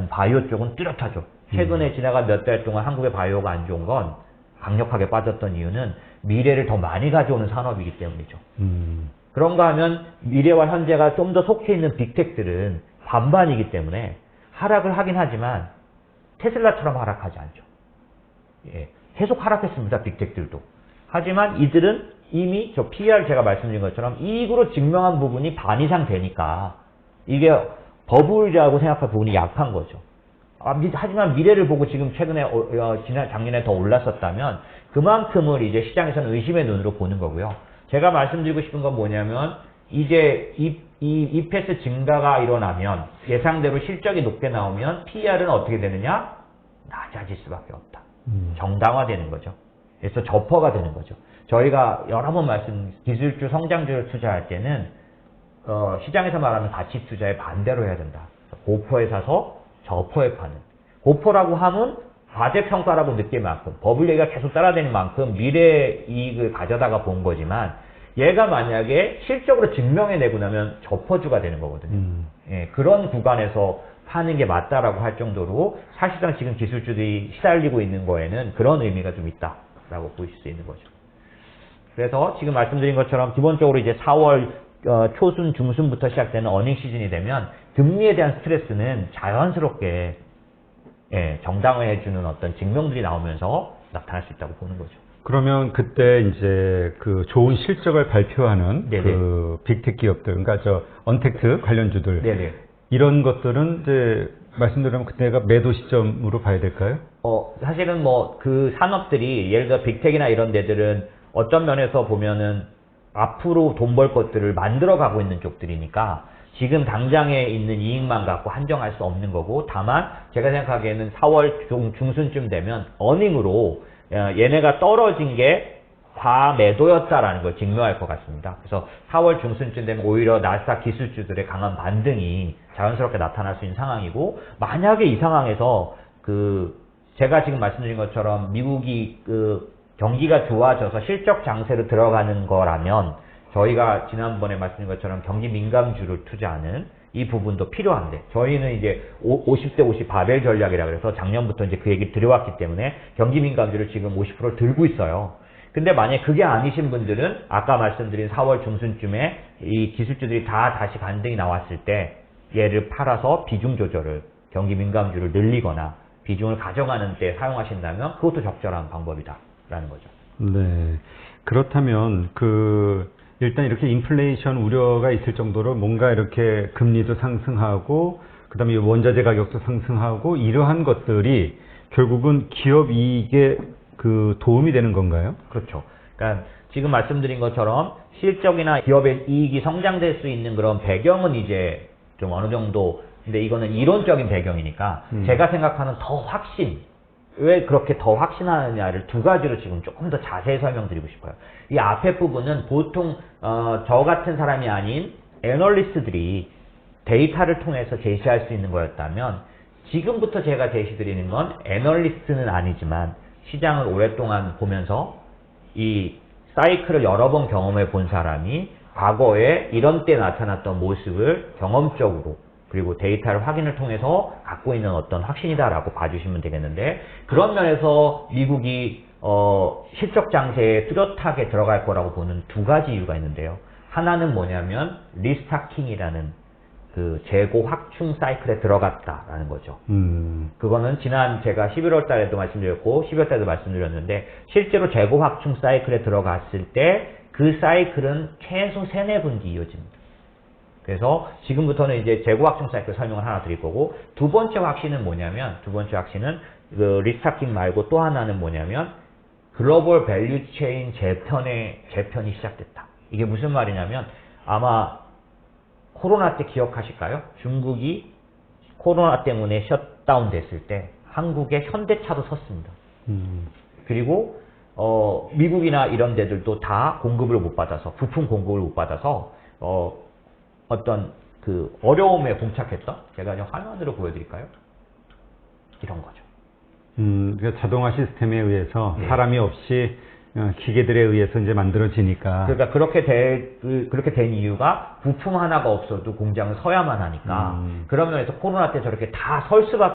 같은 바이오 쪽은 뚜렷하죠. 최근에 지나간 몇 달 동안 한국의 바이오가 안 좋은 건 강력하게 빠졌던 이유는 미래를 더 많이 가져오는 산업이기 때문이죠. 그런가 하면 미래와 현재가 좀 더 속해 있는 빅텍들은 반반이기 때문에 하락을 하긴 하지만 테슬라처럼 하락하지 않죠. 예, 계속 하락했습니다. 빅텍들도. 하지만 이들은 이미 저 PER 제가 말씀드린 것처럼 이익으로 증명한 부분이 반 이상 되니까 이게 버블이라고 생각할 부분이 약한 거죠. 하지만 미래를 보고 지금 최근에 작년에 더 올랐었다면 그만큼을 이제 시장에서는 의심의 눈으로 보는 거고요. 제가 말씀드리고 싶은 건 뭐냐면 이제 이 패스 증가가 일어나면 예상대로 실적이 높게 나오면 PER은 어떻게 되느냐? 낮아질 수밖에 없다. 정당화되는 거죠. 그래서 저퍼가 되는 거죠. 저희가 여러 번 기술주, 성장주를 투자할 때는 시장에서 말하는 가치 투자에 반대로 해야 된다. 고퍼에 사서 저퍼에 파는. 고퍼라고 하면 과대평가라고 느낄 만큼 버블 얘기가 계속 따라다니는 만큼 미래 이익을 가져다가 본 거지만 얘가 만약에 실적으로 증명해내고 나면 저퍼주가 되는 거거든요. 예, 그런 구간에서 파는 게 맞다라고 할 정도로 사실상 지금 기술주들이 시달리고 있는 거에는 그런 의미가 좀 있다라고 보실 수 있는 거죠. 그래서 지금 말씀드린 것처럼 기본적으로 이제 4월 초순, 중순부터 시작되는 어닝 시즌이 되면 금리에 대한 스트레스는 자연스럽게 정당화해주는 어떤 증명들이 나오면서 나타날 수 있다고 보는 거죠. 그러면 그때 이제 그 좋은 실적을 발표하는 네네. 그 빅텍 기업들, 그러니까 저 언택트 관련주들, 네네. 이런 것들은 이제 말씀드리면 그때가 매도 시점으로 봐야 될까요? 사실은 뭐 그 산업들이 예를 들어 빅텍이나 이런 데들은 어떤 면에서 보면은 앞으로 돈 벌 것들을 만들어 가고 있는 쪽들이니까 지금 당장에 있는 이익만 갖고 한정할 수 없는 거고, 다만 제가 생각하기에는 4월 중순쯤 되면 어닝으로 얘네가 떨어진 게 과매도였다라는 걸 증명할 것 같습니다. 그래서 4월 중순쯤 되면 오히려 나스닥 기술주들의 강한 반등이 자연스럽게 나타날 수 있는 상황이고, 만약에 이 상황에서 제가 지금 말씀드린 것처럼 미국이 경기가 좋아져서 실적 장세로 들어가는 거라면 저희가 지난번에 말씀드린 것처럼 경기 민감주를 투자하는 이 부분도 필요한데, 저희는 이제 50대 50 바벨 전략이라 그래서 작년부터 이제 그 얘기를 들여왔기 때문에 경기 민감주를 지금 50%를 들고 있어요. 근데 만약에 그게 아니신 분들은 아까 말씀드린 4월 중순쯤에 이 기술주들이 다시 반등이 나왔을 때 얘를 팔아서 비중 조절을, 경기 민감주를 늘리거나 비중을 가져가는 때 사용하신다면 그것도 적절한 방법이다라는 거죠. 네. 그렇다면 일단 이렇게 인플레이션 우려가 있을 정도로 뭔가 이렇게 금리도 상승하고 그다음에 원자재 가격도 상승하고 이러한 것들이 결국은 기업 이익에 도움이 되는 건가요? 그렇죠. 그러니까 지금 말씀드린 것처럼 실적이나 기업의 이익이 성장될 수 있는 그런 배경은 이제 좀 어느 정도, 근데 이거는 이론적인 배경이니까 제가 생각하는 더 확신, 왜 그렇게 더 확신하느냐를 두 가지로 지금 조금 더 자세히 설명드리고 싶어요. 이 앞에 부분은 보통 저 같은 사람이 아닌 애널리스트들이 데이터를 통해서 제시할 수 있는 거였다면, 지금부터 제가 제시드리는 건 애널리스트는 아니지만 시장을 오랫동안 보면서 이 사이클을 여러 번 경험해 본 사람이 과거에 이런 때 나타났던 모습을 경험적으로 그리고 데이터를 확인을 통해서 갖고 있는 어떤 확신이다라고 봐주시면 되겠는데, 그런 면에서 미국이 실적 장세에 뚜렷하게 들어갈 거라고 보는 두 가지 이유가 있는데요. 하나는 뭐냐면 리스타킹이라는 재고 확충 사이클에 들어갔다라는 거죠. 그거는 지난 제가 11월 달에도 말씀드렸고 12월 달에도 말씀드렸는데, 실제로 재고 확충 사이클에 들어갔을 때 그 사이클은 최소 3-4분기 이어집니다. 그래서 지금부터는 이제 재고 확충 사이클 설명을 하나 드릴 거고, 두 번째 확신은 뭐냐면, 두 번째 확신은 리스타킹 말고 또 하나는 뭐냐면 글로벌 밸류 체인 재편이 시작됐다. 이게 무슨 말이냐면, 아마 코로나 때 기억하실까요? 중국이 코로나 때문에 셧다운 됐을 때 한국에 현대차도 섰습니다. 그리고 미국이나 이런 데들도 다 공급을 못 받아서, 부품 공급을 못 받아서 어떤 어려움에 봉착했던, 제가 그냥 화면으로 보여드릴까요? 이런 거죠. 그러니까 자동화 시스템에 의해서 사람이 없이 기계들에 의해서 이제 만들어지니까. 그러니까 그렇게 된 이유가 부품 하나가 없어도 공장을 서야만 하니까. 그런 면에서 코로나 때 저렇게 다 설 수밖에